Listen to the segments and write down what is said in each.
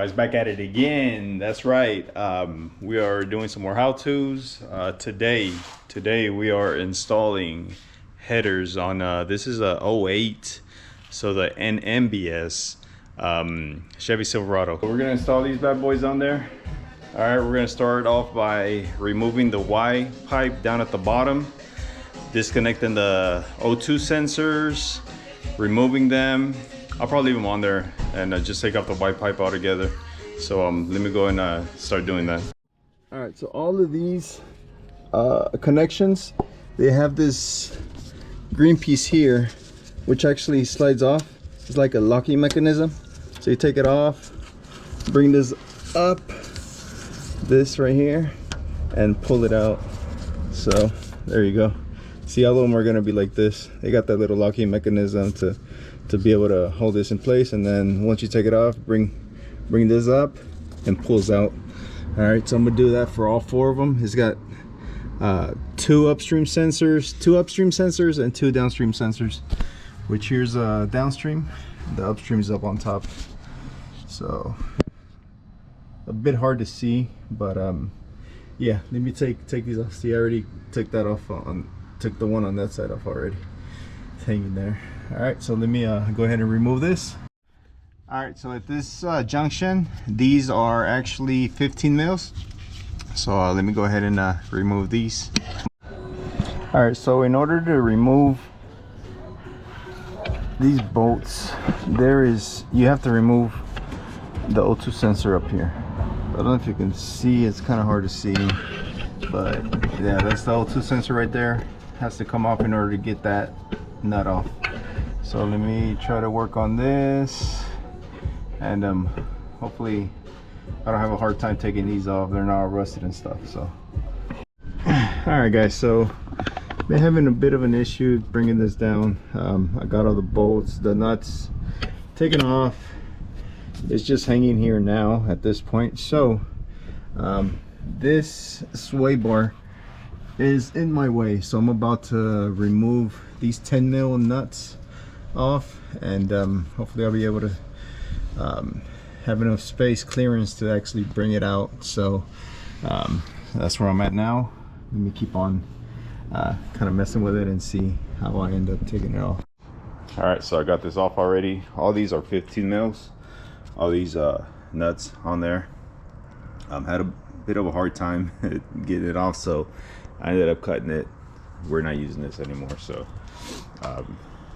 guys, back at it again. That's right. We are doing some more how-tos. Today we are installing headers on this is a 08, so the NMBS Chevy Silverado. We're gonna install these bad boys on there. All right, we're gonna start off by removing the Y pipe down at the bottom, disconnecting the O2 sensors, removing them. I'll probably leave them on there and just take off the white pipe altogether. So let me go and start doing that. All right, so all of these connections, they have this green piece here, which actually slides off. It's like a locking mechanism. So you take it off, bring this up, this right here, and pull it out. So there you go. See, all of them are gonna be like this. They got that little locking mechanism to be able to hold this in place, and then once you take it off, bring this up and pulls out. All right, so I'm gonna do that for all four of them. It's got two upstream sensors and two downstream sensors, which here's downstream, the upstream is up on top. So a bit hard to see, but yeah, let me take these off. See, I already took that off took the one on that side off already. It's hanging there. All right, so let me go ahead and remove this. All right, so at this junction, these are actually 15 mils. So let me go ahead and remove these. All right, so in order to remove these bolts, you have to remove the O2 sensor up here. I don't know if you can see, it's kind of hard to see, but yeah, that's the O2 sensor right there. Has to come off in order to get that nut off. So let me try to work on this, and hopefully I don't have a hard time taking these off. They're not all rusted and stuff. So all right guys, so been having a bit of an issue bringing this down. I got all the bolts, the nuts taken off. It's just hanging here now at this point. So this sway bar is in my way, so I'm about to remove these 10 mil nuts off, and hopefully I'll be able to have enough space clearance to actually bring it out. So that's where I'm at now. Let me keep on kind of messing with it and see how I end up taking it off. All right, so I got this off already. All these are 15 mils. All these nuts on there. Had a bit of a hard time getting it off, so I ended up cutting it. We're not using this anymore, so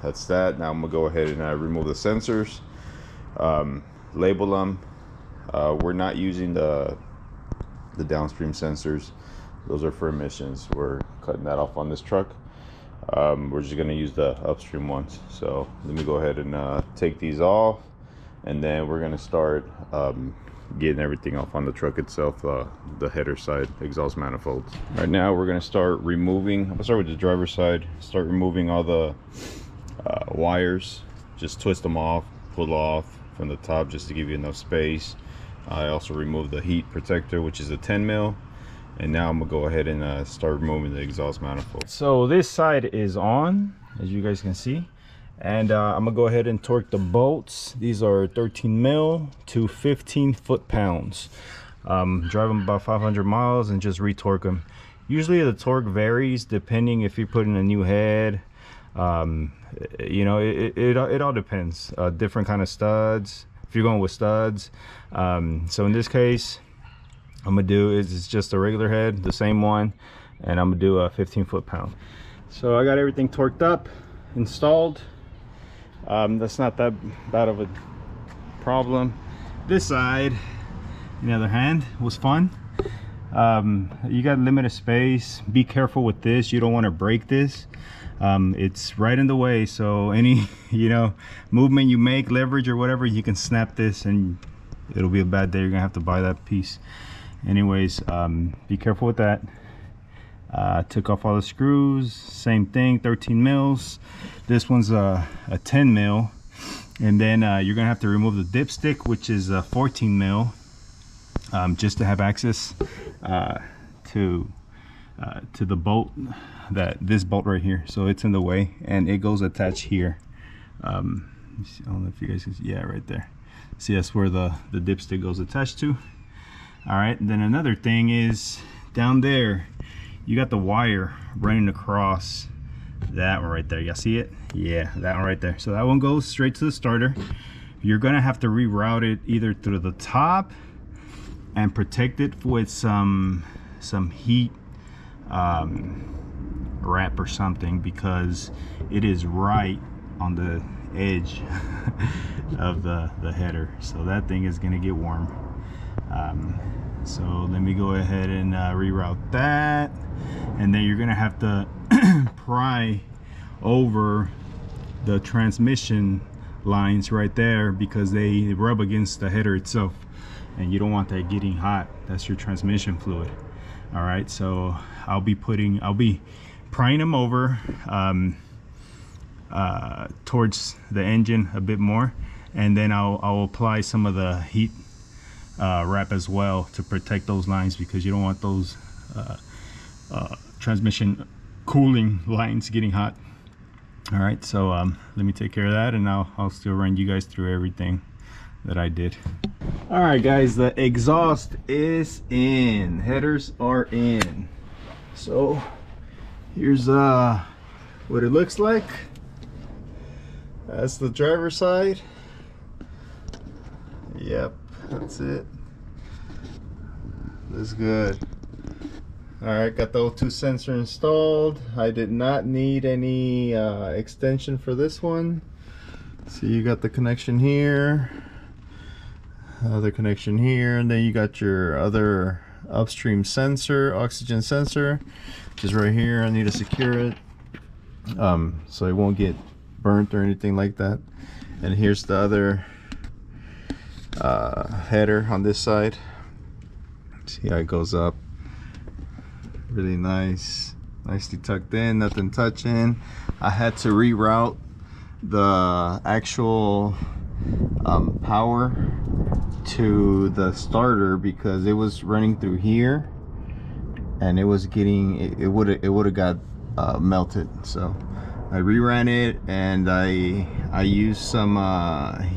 that's that. Now I'm gonna go ahead and remove the sensors, label them. We're not using the downstream sensors. Those are for emissions. We're cutting that off on this truck. We're just gonna use the upstream ones. So let me go ahead and take these off, and then we're gonna start getting everything off on the truck itself, the header side, exhaust manifolds. Right now we're going to start removing, I'll start with the driver's side, start removing all the wires, just twist them off, pull off from the top just to give you enough space. I also removed the heat protector, which is a 10 mil, and now I'm gonna go ahead and start removing the exhaust manifold. So this side is on, as you guys can see, and I'm gonna go ahead and torque the bolts. These are 13 mil to 15 foot-pounds. Drive them about 500 miles and just retorque them. Usually the torque varies depending if you put in a new head. You know, it all depends. Different kind of studs, if you're going with studs. So in this case, I'm gonna do is just a regular head, the same one, and I'm gonna do a 15 foot-pound. So I got everything torqued up, installed. That's not that bad of a problem. This side, on the other hand, was fun. You got limited space. Be careful with this. You don't want to break this. It's right in the way, so any movement you make, leverage or whatever, you can snap this and it'll be a bad day. You're gonna have to buy that piece. Anyways, be careful with that. Took off all the screws, same thing, 13 mils. This one's a 10 mil, and then you're gonna have to remove the dipstick, which is a 14 mil, just to have access to the bolt, this bolt right here. So it's in the way, and it goes attached here. I don't know if you guys can see, yeah, right there. See, that's where the dipstick goes attached to. All right, and then another thing is down there, you got the wire running across that one right there. Y'all see it? Yeah, that one right there. So that one goes straight to the starter. You're gonna have to reroute it either through the top and protect it with some heat wrap or something, because it is right on the edge of the header, so that thing is gonna get warm. So let me go ahead and reroute that, and then you're gonna have to pry over the transmission lines right there, because they rub against the header itself, and you don't want that getting hot. That's your transmission fluid. All right, so I'll be prying them over towards the engine a bit more, and then I'll apply some of the heat wrap as well to protect those lines, because you don't want those transmission cooling lines getting hot. All right, so let me take care of that, and I'll still run you guys through everything that I did. All right guys, the exhaust is in, headers are in. So here's what it looks like. That's the driver's side. Yep, that's it. Looks good. All right, got the O2 sensor installed. I did not need any extension for this one. So you got the connection here, other connection here, and then you got your other upstream sensor, oxygen sensor, which is right here. I need to secure it so it won't get burnt or anything like that. And here's the other header on this side. See how it goes up. Really nice, nicely tucked in, nothing touching. I had to reroute the actual power to the starter, because it was running through here and it was getting, it would have got melted. So I reran it, and I used some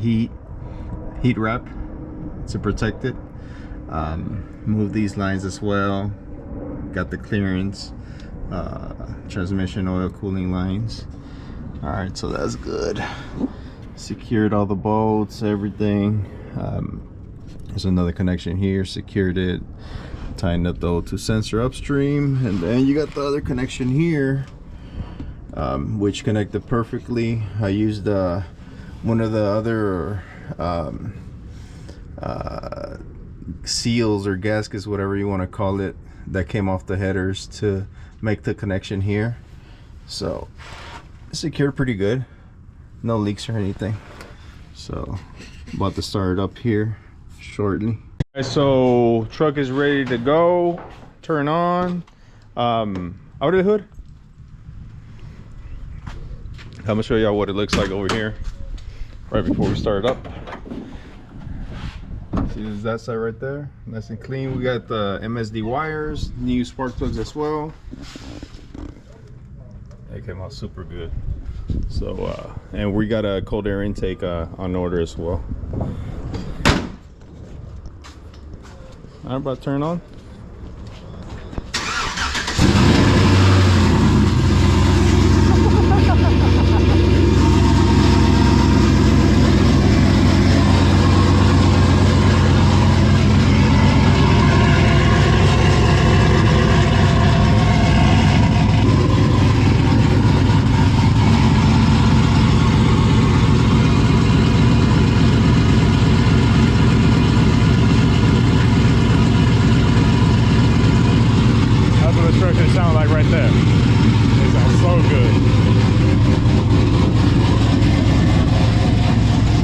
heat wrap to protect it. Move these lines as well. Got the clearance, transmission oil cooling lines. All right, so that's good. Secured all the bolts, everything. There's another connection here, secured it, tightened up the O2 sensor upstream, and then you got the other connection here, which connected perfectly. I used one of the other seals or gaskets, whatever you want to call it, that came off the headers to make the connection here. So secured pretty good, no leaks or anything. So about to start it up here shortly. So truck is ready to go, turn on. Out of the hood, I'm gonna show y'all what it looks like over here right before we start it up. See, there's that side right there, nice and clean. We got the MSD wires, new spark plugs as well. They came out super good. So and we got a cold air intake on order as well. I'm about to turn on. Sound like right there. It sounds so good.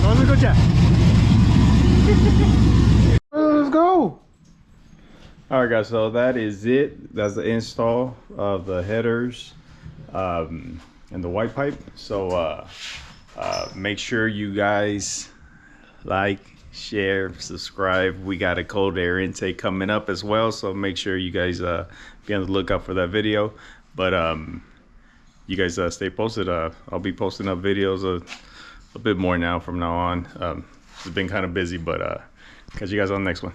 Let's go, Jack. Let's go. All right, guys. So that is it. That's the install of the headers and the white pipe. So make sure you guys like, share, subscribe. We got a cold air intake coming up as well, so make sure you guys be on the lookout for that video. But you guys stay posted. I'll be posting up videos a bit more now from now on. It's been kind of busy, but catch you guys on the next one.